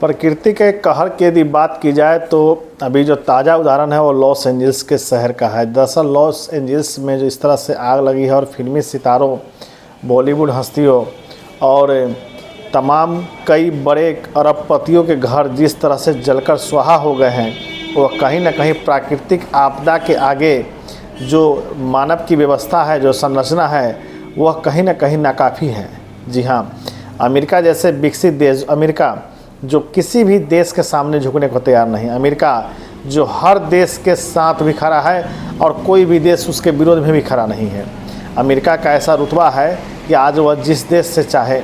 प्रकृति के कहर की यदि बात की जाए तो अभी जो ताज़ा उदाहरण है वो लॉस एंजल्स के शहर का है। दरअसल लॉस एंजल्स में जो इस तरह से आग लगी है और फिल्मी सितारों, बॉलीवुड हस्तियों और तमाम कई बड़े अरबपतियों के घर जिस तरह से जलकर स्वाहा हो गए हैं, वह कहीं ना कहीं प्राकृतिक आपदा के आगे जो मानव की व्यवस्था है, जो संरचना है, वह कहीं ना कहीं नाकाफ़ी है। जी हाँ, अमेरिका जैसे विकसित देश, अमेरिका जो किसी भी देश के सामने झुकने को तैयार नहीं, अमेरिका जो हर देश के साथ भी खड़ा है और कोई भी देश उसके विरोध में भी खड़ा नहीं है। अमेरिका का ऐसा रुतबा है कि आज वह जिस देश से चाहे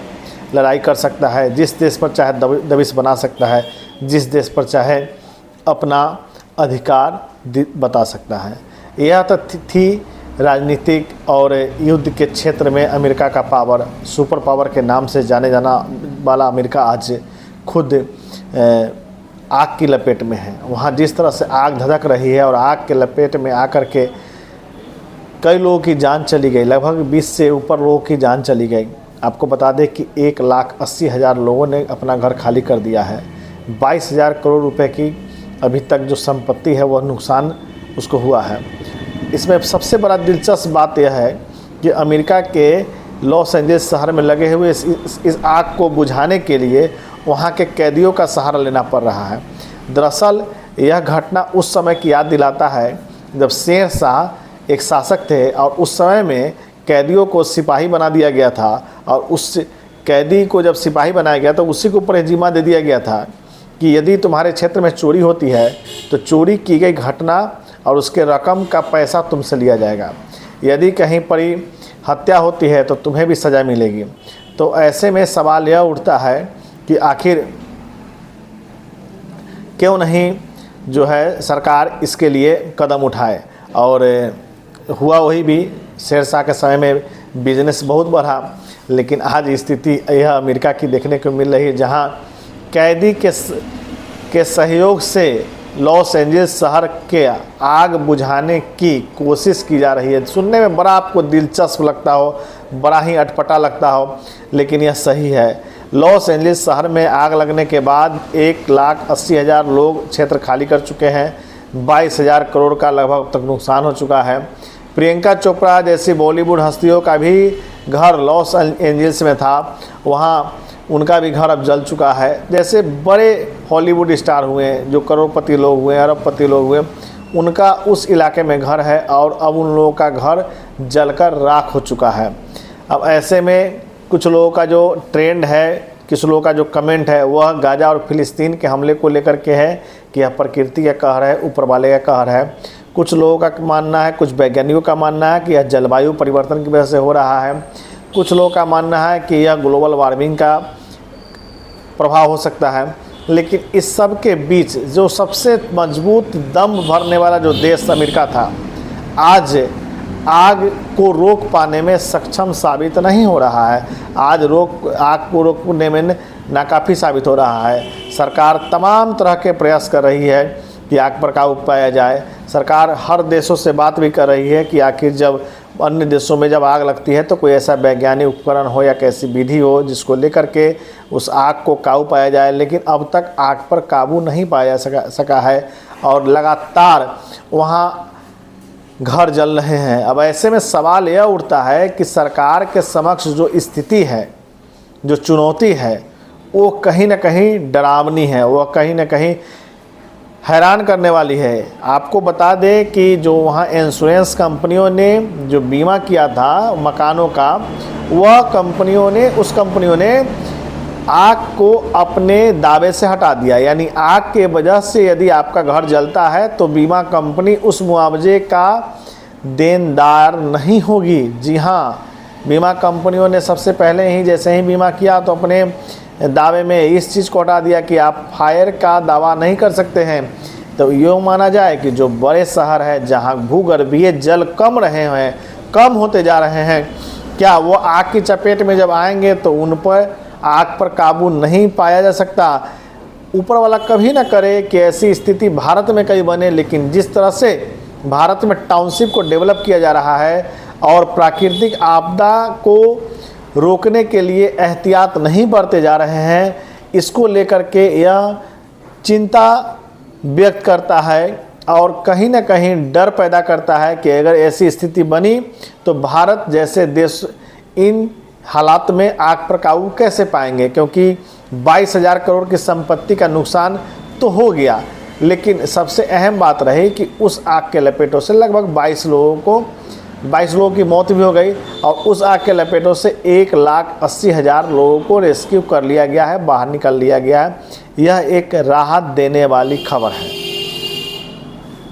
लड़ाई कर सकता है, जिस देश पर चाहे दबिश बना सकता है, जिस देश पर चाहे अपना अधिकार बता सकता है। यह तो थी राजनीतिक और युद्ध के क्षेत्र में अमेरिका का पावर। सुपर पावर के नाम से जाने जाना वाला अमेरिका आज खुद आग की लपेट में है। वहाँ जिस तरह से आग धधक रही है और आग के लपेट में आकर के कई लोगों की जान चली गई, लगभग 20 से ऊपर लोगों की जान चली गई। आपको बता दें कि 1,80,000 लोगों ने अपना घर खाली कर दिया है। 22,000 करोड़ रुपए की अभी तक जो संपत्ति है वह नुकसान उसको हुआ है। इसमें सबसे बड़ा दिलचस्प बात यह है कि अमेरिका के लॉस एंजल्स शहर में लगे हुए इस आग को बुझाने के लिए वहाँ के कैदियों का सहारा लेना पड़ रहा है। दरअसल यह घटना उस समय की याद दिलाता है जब शेर शाह एक शासक थे और उस समय में कैदियों को सिपाही बना दिया गया था और उस कैदी को जब सिपाही बनाया गया तो उसी के ऊपर जिम्मा दे दिया गया था कि यदि तुम्हारे क्षेत्र में चोरी होती है तो चोरी की गई घटना और उसके रकम का पैसा तुमसे लिया जाएगा। यदि कहीं पर हत्या होती है तो तुम्हें भी सज़ा मिलेगी। तो ऐसे में सवाल यह उठता है कि आखिर क्यों नहीं जो है सरकार इसके लिए कदम उठाए। और हुआ वही भी, शेरशाह के समय में बिजनेस बहुत बढ़ा, लेकिन आज स्थिति यह अमेरिका की देखने को मिल रही है जहां कैदी के सहयोग से लॉस एंजल्स शहर के आग बुझाने की कोशिश की जा रही है। सुनने में बड़ा आपको दिलचस्प लगता हो, बड़ा ही अटपटा लगता हो, लेकिन यह सही है। लॉस एंजल्स शहर में आग लगने के बाद 1,80,000 लोग क्षेत्र खाली कर चुके हैं। 22,000 करोड़ का लगभग तक नुकसान हो चुका है। प्रियंका चोपड़ा जैसी बॉलीवुड हस्तियों का भी घर लॉस एंजल्स में था, वहाँ उनका भी घर अब जल चुका है। जैसे बड़े हॉलीवुड स्टार हुए, जो करोड़पति लोग हुए, अरबपति लोग हुए, उनका उस इलाके में घर है और अब उन लोगों का घर जलकर राख हो चुका है। अब ऐसे में कुछ लोगों का जो ट्रेंड है, कुछ लोगों का जो कमेंट है वह गाज़ा और फ़िलिस्तीन के हमले को लेकर के है कि यह प्रकृति का कहर है, ऊपर वाले का कहर है। कुछ लोगों का मानना है, कुछ वैज्ञानिकों का मानना है कि यह जलवायु परिवर्तन की वजह से हो रहा है। कुछ लोगों का मानना है कि यह ग्लोबल वार्मिंग का प्रभाव हो सकता है। लेकिन इस सब के बीच जो सबसे मजबूत दम भरने वाला जो देश अमेरिका था, आज आग को रोक पाने में सक्षम साबित नहीं हो रहा है। आज आग को रोकने में नाकाफ़ी साबित हो रहा है। सरकार तमाम तरह के प्रयास कर रही है कि आग पर काबू पाया जाए। सरकार हर देशों से बात भी कर रही है कि आखिर जब अन्य देशों में जब आग लगती है तो कोई ऐसा वैज्ञानिक उपकरण हो या कैसी विधि हो जिसको लेकर के उस आग को काबू पाया जाए। लेकिन अब तक आग पर काबू नहीं पाया सका है और लगातार वहाँ घर जल रहे हैं। अब ऐसे में सवाल यह उठता है कि सरकार के समक्ष जो स्थिति है, जो चुनौती है, वो कहीं ना कहीं डरावनी है, वह कहीं ना कहीं हैरान करने वाली है। आपको बता दें कि जो वहाँ इंश्योरेंस कंपनियों ने जो बीमा किया था मकानों का, वह उस कंपनियों ने आग को अपने दावे से हटा दिया। यानी आग के वजह से यदि आपका घर जलता है तो बीमा कंपनी उस मुआवजे का देनदार नहीं होगी। जी हाँ, बीमा कंपनियों ने सबसे पहले ही जैसे ही बीमा किया तो अपने दावे में इस चीज़ को हटा दिया कि आप फायर का दावा नहीं कर सकते हैं। तो यूँ माना जाए कि जो बड़े शहर है जहाँ भूगर्भीय जल कम होते जा रहे हैं, क्या वो आग की चपेट में जब आएंगे तो उन पर आग पर काबू नहीं पाया जा सकता। ऊपर वाला कभी ना करे कि ऐसी स्थिति भारत में कहीं बने, लेकिन जिस तरह से भारत में टाउनशिप को डेवलप किया जा रहा है और प्राकृतिक आपदा को रोकने के लिए एहतियात नहीं बरते जा रहे हैं, इसको लेकर के यह चिंता व्यक्त करता है और कहीं ना कहीं डर पैदा करता है कि अगर ऐसी स्थिति बनी तो भारत जैसे देश इन हालात में आग पर काबू कैसे पाएंगे, क्योंकि 22,000 करोड़ की संपत्ति का नुकसान तो हो गया, लेकिन सबसे अहम बात रही कि उस आग के लपेटों से लगभग 22 लोगों की मौत भी हो गई और उस आग के लपेटों से 1,80,000 लोगों को रेस्क्यू कर लिया गया है, बाहर निकाल लिया गया है। यह एक राहत देने वाली खबर है।